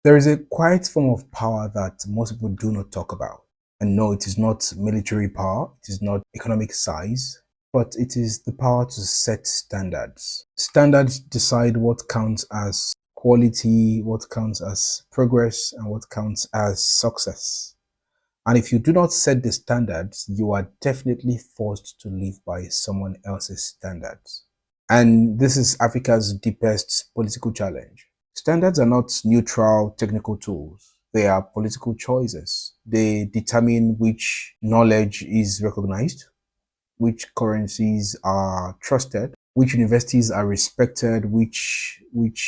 There is a quiet form of power that most people do not talk about. And no, it is not military power, it is not economic size, but it is the power to set standards. Standards decide what counts as quality, what counts as progress, and what counts as success. And if you do not set the standards, you are definitely forced to live by someone else's standards. And this is Africa's deepest political challenge. Standards are not neutral technical tools. They are political choices. They determine which knowledge is recognized, which currencies are trusted, which universities are respected, which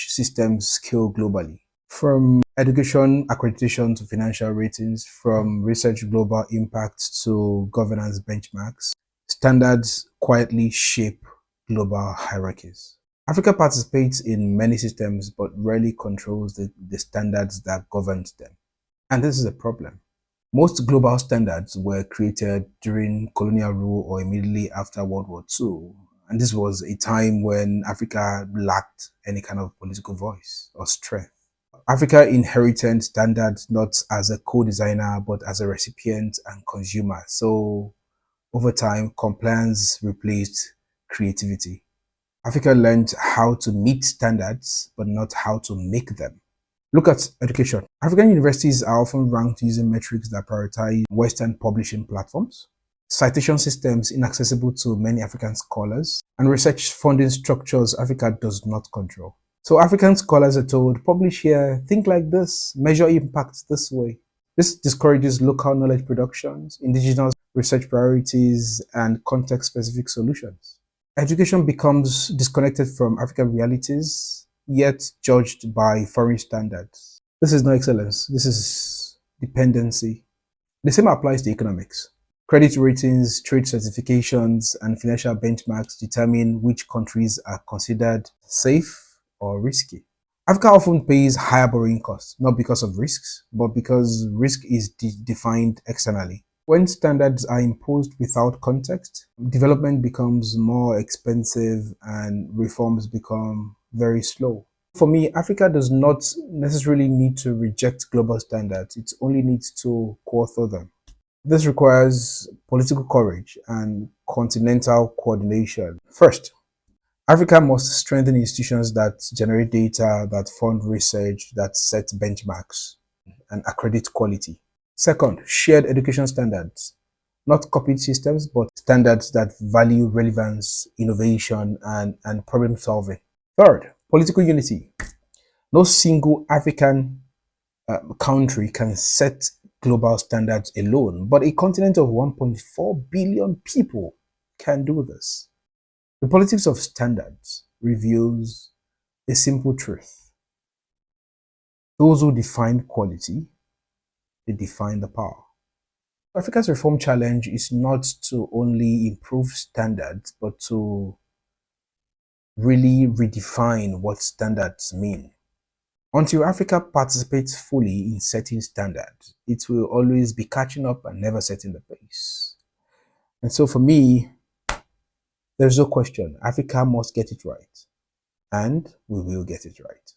systems scale globally. From education accreditation to financial ratings, from research global impact to governance benchmarks, standards quietly shape global hierarchies. Africa participates in many systems but rarely controls the standards that govern them. And this is a problem. Most global standards were created during colonial rule or immediately after World War II. And this was a time when Africa lacked any kind of political voice or strength. Africa inherited standards not as a co-designer, but as a recipient and consumer. So over time, compliance replaced creativity. Africa learned how to meet standards, but not how to make them. Look at education. African universities are often ranked using metrics that prioritize Western publishing platforms, citation systems inaccessible to many African scholars, and research funding structures Africa does not control. So African scholars are told, publish here, think like this, measure impact this way. This discourages local knowledge productions, indigenous research priorities, and context-specific solutions. Education becomes disconnected from African realities, yet judged by foreign standards. This is not excellence, this is dependency. The same applies to economics. Credit ratings, trade certifications, and financial benchmarks determine which countries are considered safe or risky. Africa often pays higher borrowing costs, not because of risks, but because risk is defined externally. When standards are imposed without context, development becomes more expensive and reforms become very slow. For me, Africa does not necessarily need to reject global standards, it only needs to co-author them. This requires political courage and continental coordination. First, Africa must strengthen institutions that generate data, that fund research, that set benchmarks, and accredit quality. Second, shared education standards, not copied systems, but standards that value relevance, innovation, and problem solving. Third, political unity. No single African country can set global standards alone, but a continent of 1.4 billion people can do this. The politics of standards reveals a simple truth. Those who define quality, they define the power. Africa's reform challenge is not to only improve standards, but to really redefine what standards mean. Until Africa participates fully in setting standards, it will always be catching up and never setting the pace. And so for me, there's no question, Africa must get it right. And we will get it right.